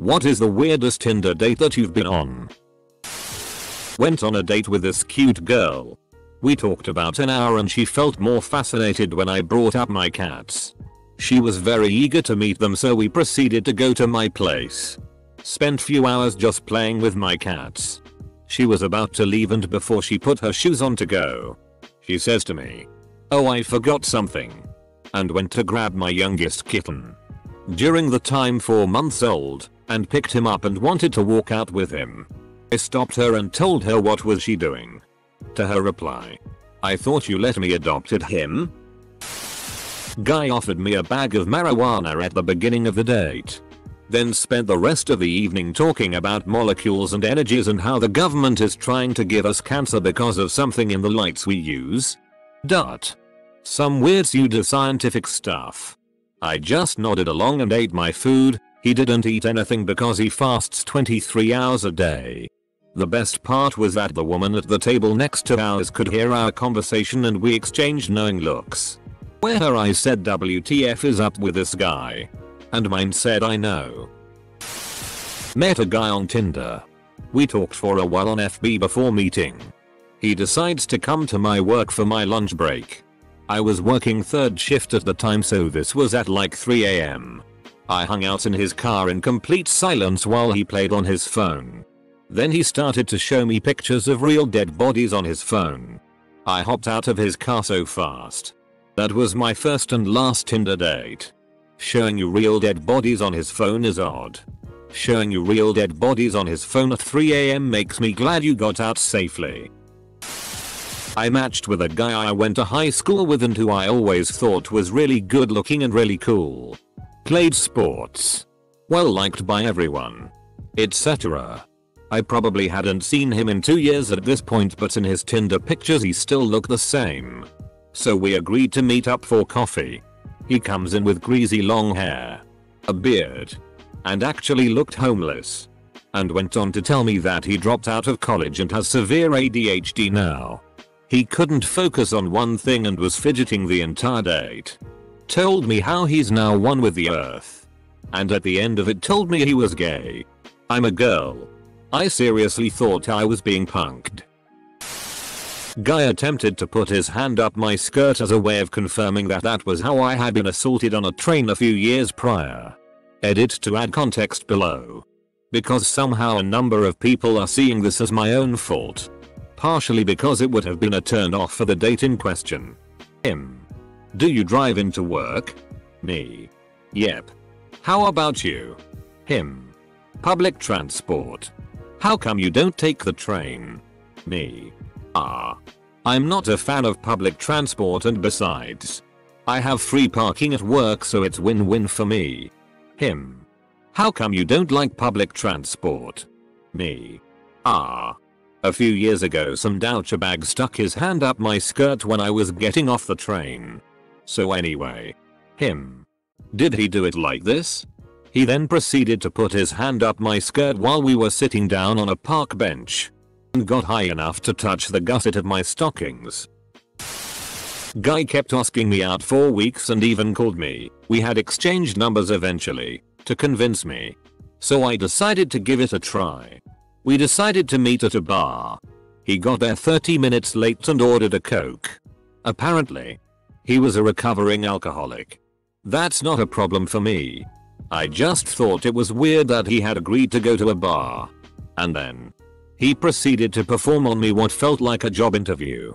What is the weirdest Tinder date that you've been on? Went on a date with this cute girl. We talked about an hour and she felt more fascinated when I brought up my cats. She was very eager to meet them, so we proceeded to go to my place. Spent few hours just playing with my cats. She was about to leave and before she put her shoes on to go, she says to me, "Oh, I forgot something," and went to grab my youngest kitten. During the time 4 months old, and picked him up and wanted to walk out with him. I stopped her and told her what was she doing. To her reply, "I thought you let me adopted him." Guy offered me a bag of marijuana at the beginning of the date. Then spent the rest of the evening talking about molecules and energies and how the government is trying to give us cancer because of something in the lights we use. Some weird pseudoscientific stuff. I just nodded along and ate my food. He didn't eat anything because he fasts 23 hours a day. The best part was that the woman at the table next to ours could hear our conversation and we exchanged knowing looks. Where her eyes said, "WTF is up with this guy?" and mine said, "I know." Met a guy on Tinder. We talked for a while on FB before meeting. He decides to come to my work for my lunch break. I was working third shift at the time, so this was at like 3 AM. I hung out in his car in complete silence while he played on his phone. Then he started to show me pictures of real dead bodies on his phone. I hopped out of his car so fast. That was my first and last Tinder date. Showing you real dead bodies on his phone is odd. Showing you real dead bodies on his phone at 3 AM makes me glad you got out safely. I matched with a guy I went to high school with and who I always thought was really good looking and really cool. Played sports. Well liked by everyone. Etc. I probably hadn't seen him in 2 years at this point, but in his Tinder pictures he still looked the same. So we agreed to meet up for coffee. He comes in with greasy long hair, a beard, and actually looked homeless. And went on to tell me that he dropped out of college and has severe ADHD now. He couldn't focus on one thing and was fidgeting the entire date. Told me how he's now one with the earth. And at the end of it told me he was gay. I'm a girl. I seriously thought I was being punked. Guy attempted to put his hand up my skirt as a way of confirming that was how I had been assaulted on a train a few years prior. Edit to add context below. Because somehow a number of people are seeing this as my own fault. Partially because it would have been a turn off for the date in question. Him. Do you drive into work? Me. Yep. How about you? Him. Public transport. How come you don't take the train? Me. I'm not a fan of public transport, and besides, I have free parking at work, so it's win-win for me. Him. How come you don't like public transport? Me. A few years ago some douchebag stuck his hand up my skirt when I was getting off the train. So anyway. Him. Did he do it like this? He then proceeded to put his hand up my skirt while we were sitting down on a park bench. And got high enough to touch the gusset of my stockings. Guy kept asking me out for weeks and even called me. We had exchanged numbers eventually, to convince me. So I decided to give it a try. We decided to meet at a bar. He got there 30 minutes late and ordered a Coke. Apparently, he was a recovering alcoholic. That's not a problem for me. I just thought it was weird that he had agreed to go to a bar. And then he proceeded to perform on me what felt like a job interview.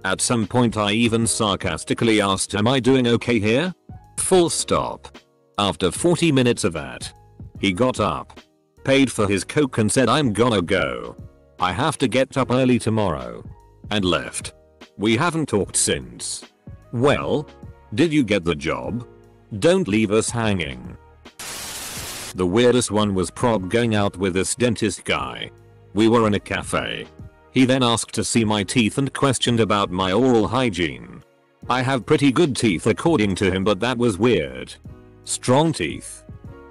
At some point I even sarcastically asked, "Am I doing okay here?" Full stop. After 40 minutes of that, he got up, paid for his Coke and said, "I'm gonna go. I have to get up early tomorrow," and left. We haven't talked since. Well, did you get the job? Don't leave us hanging. The weirdest one was prob going out with this dentist guy. We were in a cafe. He then asked to see my teeth and questioned about my oral hygiene. I have pretty good teeth according to him, but that was weird. Strong teeth.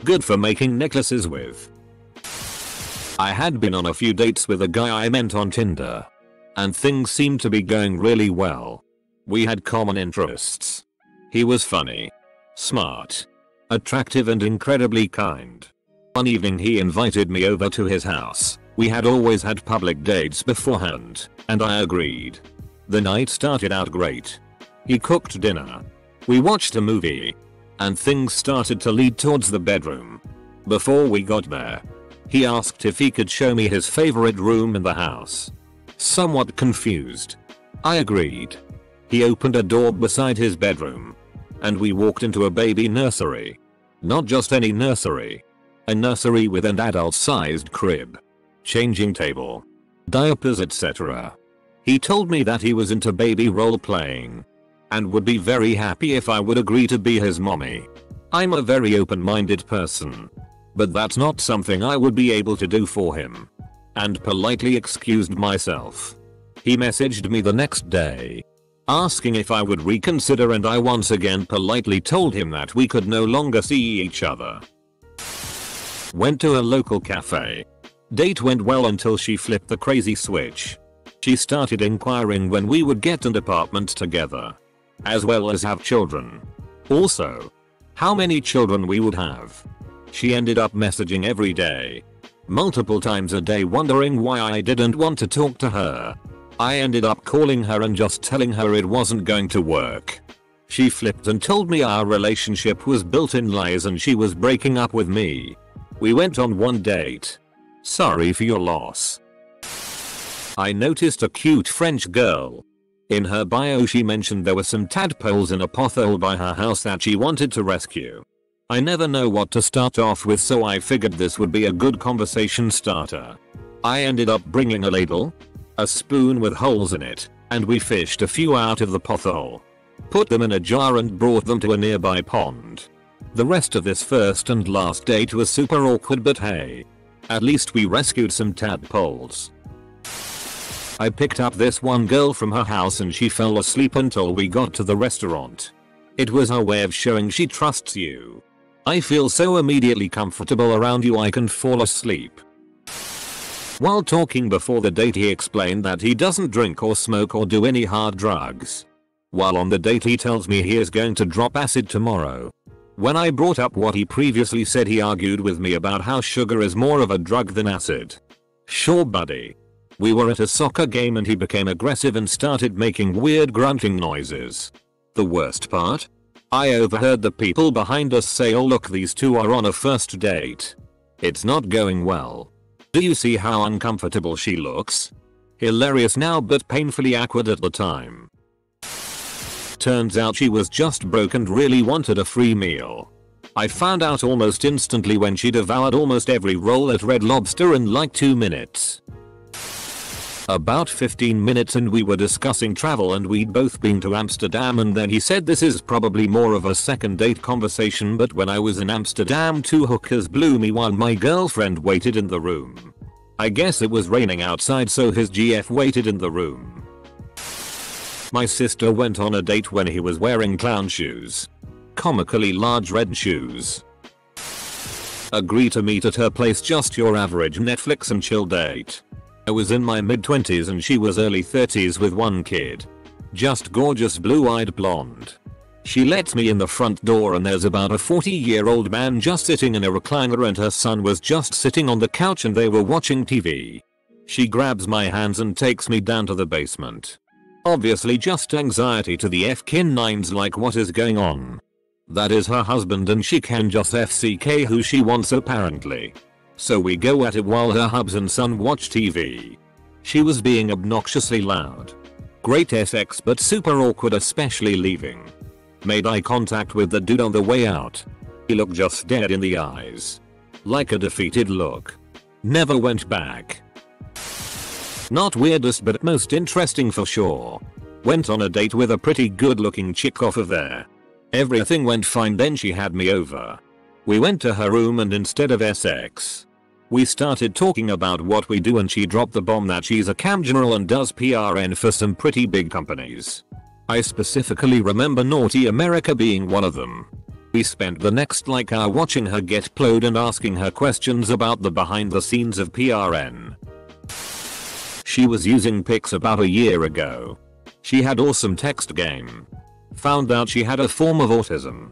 Good for making necklaces with. I had been on a few dates with a guy I met on Tinder. And things seemed to be going really well. We had common interests. He was funny, smart, attractive and incredibly kind. One evening he invited me over to his house. We had always had public dates beforehand, and I agreed. The night started out great. He cooked dinner. We watched a movie. And things started to lead towards the bedroom. Before we got there, he asked if he could show me his favorite room in the house. Somewhat confused, I agreed. He opened a door beside his bedroom. And we walked into a baby nursery. Not just any nursery. A nursery with an adult-sized crib, changing table, diapers, etc. He told me that he was into baby role-playing and would be very happy if I would agree to be his mommy. I'm a very open-minded person, but that's not something I would be able to do for him, and politely excused myself. He messaged me the next day, asking if I would reconsider, and I once again politely told him that we could no longer see each other. Went to a local cafe. Date went well until she flipped the crazy switch. She started inquiring when we would get an apartment together, as well as have children. Also, how many children we would have. She ended up messaging every day, multiple times a day, wondering why I didn't want to talk to her. I ended up calling her and just telling her it wasn't going to work. She flipped and told me our relationship was built in lies and she was breaking up with me. We went on one date. Sorry for your loss. I noticed a cute French girl. In her bio she mentioned there were some tadpoles in a pothole by her house that she wanted to rescue. I never know what to start off with, so I figured this would be a good conversation starter. I ended up bringing a ladle, a spoon with holes in it, and we fished a few out of the pothole. Put them in a jar and brought them to a nearby pond. The rest of this first and last date was super awkward, but hey, at least we rescued some tadpoles. I picked up this one girl from her house and she fell asleep until we got to the restaurant. It was her way of showing she trusts you. I feel so immediately comfortable around you I can fall asleep. While talking before the date he explained that he doesn't drink or smoke or do any hard drugs. While on the date he tells me he is going to drop acid tomorrow. When I brought up what he previously said, he argued with me about how sugar is more of a drug than acid. Sure buddy. We were at a soccer game and he became aggressive and started making weird grunting noises. The worst part? I overheard the people behind us say, "Oh look, these two are on a first date. It's not going well. Do you see how uncomfortable she looks?" Hilarious now but painfully awkward at the time. Turns out she was just broke and really wanted a free meal. I found out almost instantly when she devoured almost every roll at Red Lobster in like 2 minutes. About 15 minutes and we were discussing travel and we'd both been to Amsterdam, and then he said this is probably more of a second date conversation, but when I was in Amsterdam 2 hookers blew me while my girlfriend waited in the room. I guess it was raining outside so his GF waited in the room. My sister went on a date when he was wearing clown shoes. Comically large red shoes. Agree to meet at her place, just your average Netflix and chill date. I was in my mid-20s and she was early 30s with 1 kid. Just gorgeous blue-eyed blonde. She lets me in the front door and there's about a 40-year-old man just sitting in a recliner and her son was just sitting on the couch and they were watching TV. She grabs my hands and takes me down to the basement. Obviously just anxiety to the F-kin nines, like what is going on? That is her husband and she can just FCK who she wants apparently. So we go at it while her hubs and son watch TV. She was being obnoxiously loud. Great sex but super awkward, especially leaving. Made eye contact with the dude on the way out. He looked just dead in the eyes. Like a defeated look. Never went back. Not weirdest but most interesting for sure. Went on a date with a pretty good looking chick off of there. Everything went fine, then she had me over. We went to her room and instead of sex, we started talking about what we do and she dropped the bomb that she's a cam general and does PRN for some pretty big companies. I specifically remember Naughty America being one of them. We spent the next like hour watching her get plowed and asking her questions about the behind the scenes of PRN. She was using pics about a year ago. She had awesome text game. Found out she had a form of autism.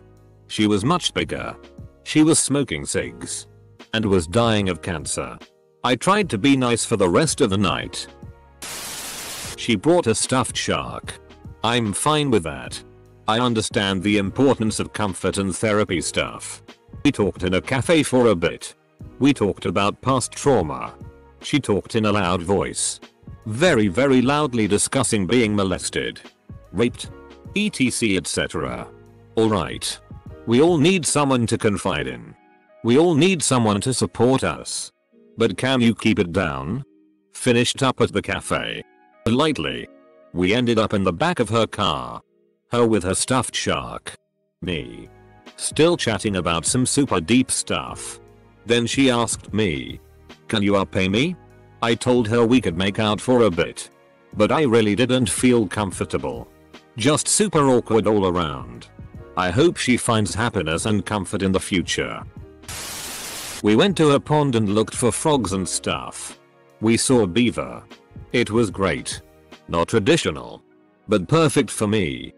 She was much bigger. She was smoking cigs. and was dying of cancer. I tried to be nice for the rest of the night. She brought a stuffed shark. I'm fine with that. I understand the importance of comfort and therapy stuff. We talked in a cafe for a bit. We talked about past trauma. She talked in a loud voice. Very loudly discussing being molested, raped, etc etc. Alright. We all need someone to confide in. We all need someone to support us. But can you keep it down? Finished up at the cafe. Politely. We ended up in the back of her car. Her with her stuffed shark. Me. Still chatting about some super deep stuff. Then she asked me, "Can you pay me?" I told her we could make out for a bit. But I really didn't feel comfortable. Just super awkward all around. I hope she finds happiness and comfort in the future. We went to a pond and looked for frogs and stuff. We saw a beaver. It was great. Not traditional, but perfect for me.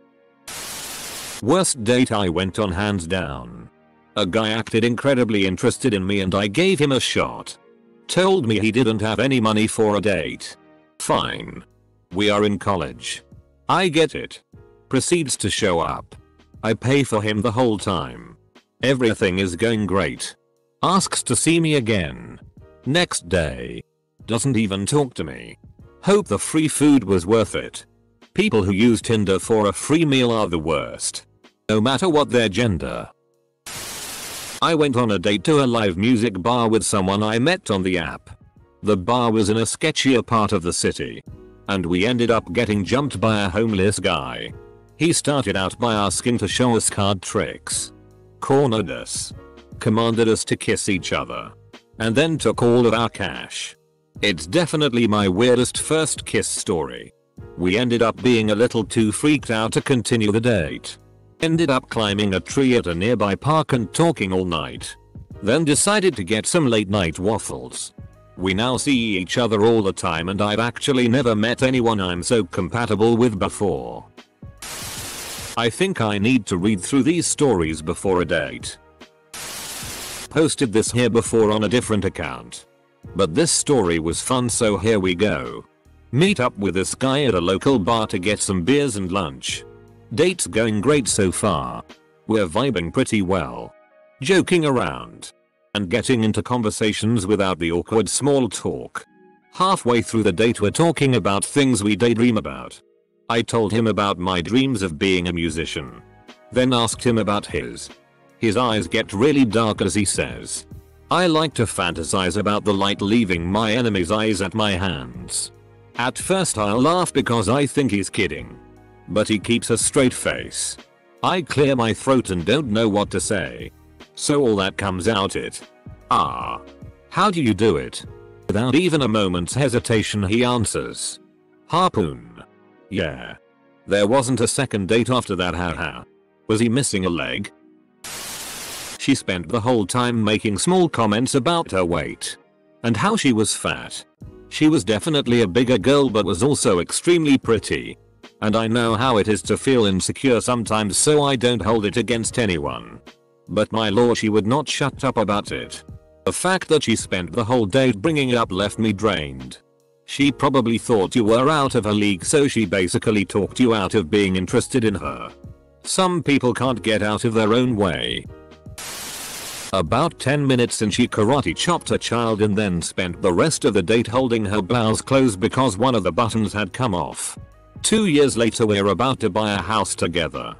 Worst date I went on hands down. A guy acted incredibly interested in me and I gave him a shot. Told me he didn't have any money for a date. Fine. We are in college. I get it. Proceeds to show up. I pay for him the whole time. Everything is going great. Asks to see me again. Next day. Doesn't even talk to me. Hope the free food was worth it. People who use Tinder for a free meal are the worst. No matter what their gender. I went on a date to a live music bar with someone I met on the app. The bar was in a sketchier part of the city. And we ended up getting jumped by a homeless guy. He started out by asking to show us card tricks. Cornered us. Commanded us to kiss each other. And then took all of our cash. It's definitely my weirdest first kiss story. We ended up being a little too freaked out to continue the date. Ended up climbing a tree at a nearby park and talking all night. Then decided to get some late night waffles. We now see each other all the time and I've actually never met anyone I'm so compatible with before. I think I need to read through these stories before a date. Posted this here before on a different account. But this story was fun, so here we go. Meet up with this guy at a local bar to get some beers and lunch. Date's going great so far. We're vibing pretty well. Joking around. And getting into conversations without the awkward small talk. Halfway through the date we're talking about things we daydream about. I told him about my dreams of being a musician. Then asked him about his. His eyes get really dark as he says, "I like to fantasize about the light leaving my enemy's eyes at my hands." At first I laugh because I think he's kidding. But he keeps a straight face. I clear my throat and don't know what to say. So all that comes out it. "Ah. How do you do it?" Without even a moment's hesitation he answers, "Harpoon." Yeah. There wasn't a second date after that, haha. Was he missing a leg? She spent the whole time making small comments about her weight. And how she was fat. She was definitely a bigger girl but was also extremely pretty. And I know how it is to feel insecure sometimes, so I don't hold it against anyone. But my lord, she would not shut up about it. The fact that she spent the whole day bringing it up left me drained. She probably thought you were out of her league, so she basically talked you out of being interested in her. Some people can't get out of their own way. About 10 minutes in, she karate chopped a child and then spent the rest of the date holding her blouse closed because one of the buttons had come off. 2 years later we're about to buy a house together.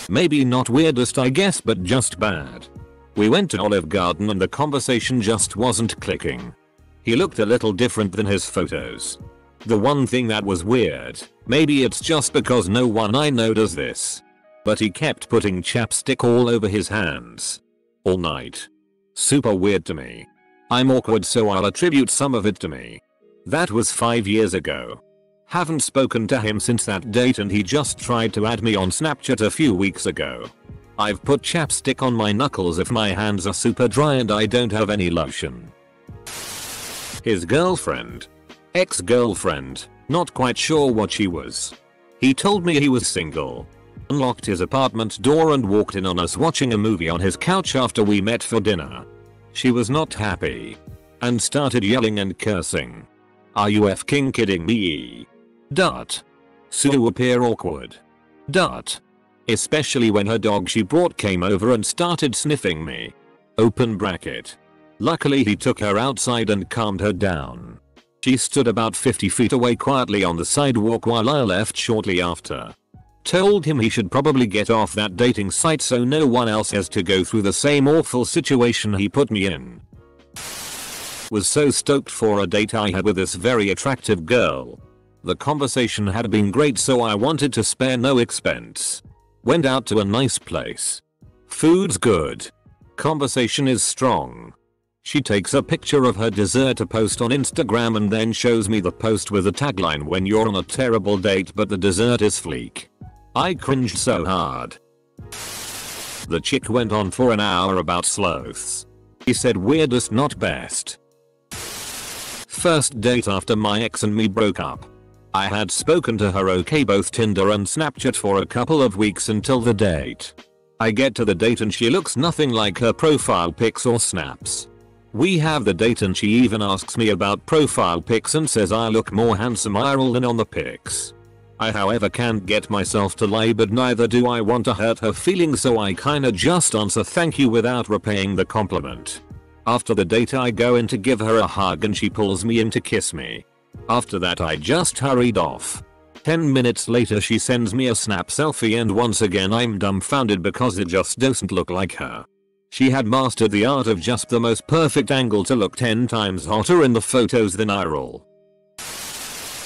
Maybe not weirdest I guess, but just bad. We went to Olive Garden and the conversation just wasn't clicking. He looked a little different than his photos. The one thing that was weird, maybe it's just because no one I know does this, but he kept putting chapstick all over his hands. All night. Super weird to me. I'm awkward, so I'll attribute some of it to me. That was 5 years ago. Haven't spoken to him since that date and he just tried to add me on Snapchat a few weeks ago. I've put chapstick on my knuckles if my hands are super dry and I don't have any lotion. His girlfriend. Ex-girlfriend, not quite sure what she was. He told me he was single. Unlocked his apartment door and walked in on us watching a movie on his couch after we met for dinner. She was not happy and started yelling and cursing. Are you f***ing kidding me? Dot. Sue appear awkward. Dot. Especially when her dog she brought came over and started sniffing me. Open bracket. Luckily he took her outside and calmed her down. She stood about 50 feet away quietly on the sidewalk while I left shortly after. Told him he should probably get off that dating site so no one else has to go through the same awful situation he put me in. Was so stoked for a date I had with this very attractive girl. The conversation had been great so I wanted to spare no expense. Went out to a nice place. Food's good. Conversation is strong. She takes a picture of her dessert to post on Instagram and then shows me the post with the tagline, when you're on a terrible date but the dessert is fleek. I cringed so hard. The chick went on for an hour about sloths. He said weirdest not best. First date after my ex and me broke up. I had spoken to her okay both Tinder and Snapchat for a couple of weeks until the date. I get to the date and she looks nothing like her profile pics or snaps. We have the date and she even asks me about profile pics and says I look more handsome IRL than on the pics. I however can't get myself to lie, but neither do I want to hurt her feelings, so I kinda just answer thank you without repaying the compliment. After the date I go in to give her a hug and she pulls me in to kiss me. After that I just hurried off. 10 minutes later she sends me a snap selfie and once again I'm dumbfounded because it just doesn't look like her. She had mastered the art of just the most perfect angle to look 10 times hotter in the photos than IRL.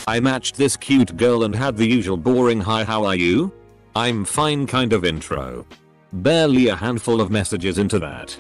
I matched this cute girl and had the usual boring hi how are you? I'm fine kind of intro. Barely a handful of messages into that.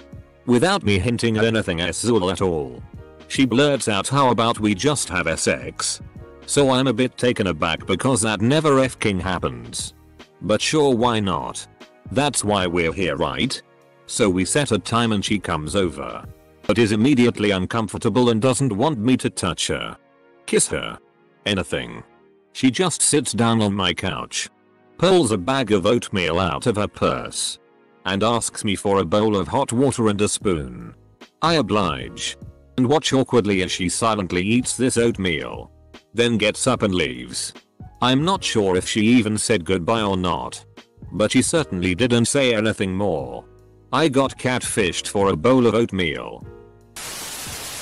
Without me hinting at anything sexual at all. She blurts out how about we just have sex? So I'm a bit taken aback because that never f***ing happens. But sure, why not? That's why we're here, right? So we set a time and she comes over. But is immediately uncomfortable and doesn't want me to touch her. Kiss her. Anything. She just sits down on my couch. Pulls a bag of oatmeal out of her purse. And asks me for a bowl of hot water and a spoon. I oblige. And watch awkwardly as she silently eats this oatmeal. Then gets up and leaves. I'm not sure if she even said goodbye or not. But she certainly didn't say anything more. I got catfished for a bowl of oatmeal.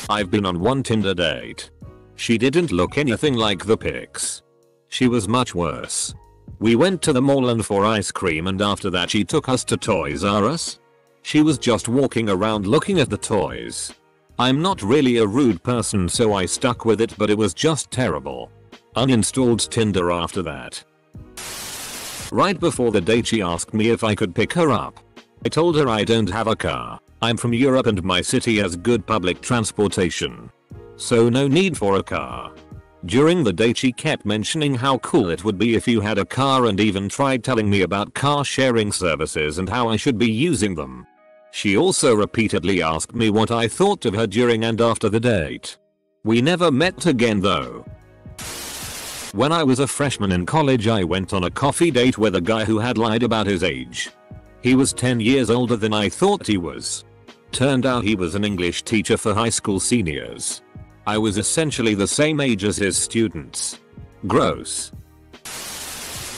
I've been on one Tinder date. She didn't look anything like the pics. She was much worse. We went to the mall and for ice cream, and after that she took us to Toys R Us. She was just walking around looking at the toys. I'm not really a rude person so I stuck with it, but it was just terrible. Uninstalled Tinder after that. Right before the date she asked me if I could pick her up. I told her I don't have a car. I'm from Europe and my city has good public transportation. So no need for a car. During the date she kept mentioning how cool it would be if you had a car and even tried telling me about car sharing services and how I should be using them. She also repeatedly asked me what I thought of her during and after the date. We never met again though. When I was a freshman in college I went on a coffee date with a guy who had lied about his age. He was 10 years older than I thought he was. Turned out he was an English teacher for high school seniors. I was essentially the same age as his students. Gross.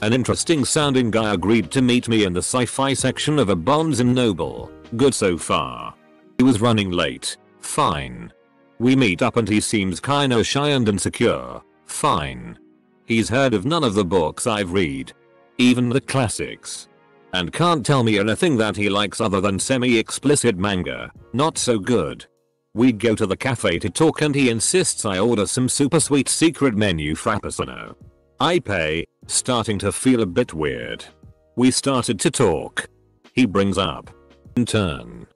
An interesting sounding guy agreed to meet me in the sci-fi section of a Barnes & Noble. Good so far. He was running late. Fine. We meet up and he seems kinda shy and insecure. Fine. He's heard of none of the books I've read. Even the classics. And can't tell me anything that he likes other than semi-explicit manga. Not so good. We go to the cafe to talk and he insists I order some super sweet secret menu frappuccino. I pay, starting to feel a bit weird. We started to talk. He brings up, in turn,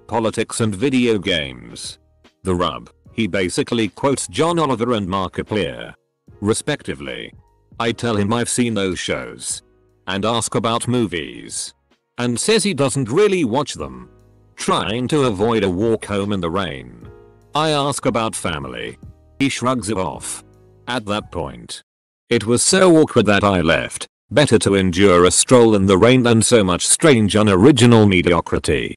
politics and video games. The rub, he basically quotes John Oliver and Markiplier, respectively. I tell him I've seen those shows. And ask about movies. And says he doesn't really watch them. Trying to avoid a walk home in the rain. I ask about family. He shrugs it off. At that point, it was so awkward that I left. Better to endure a stroll in the rain than so much strange unoriginal mediocrity.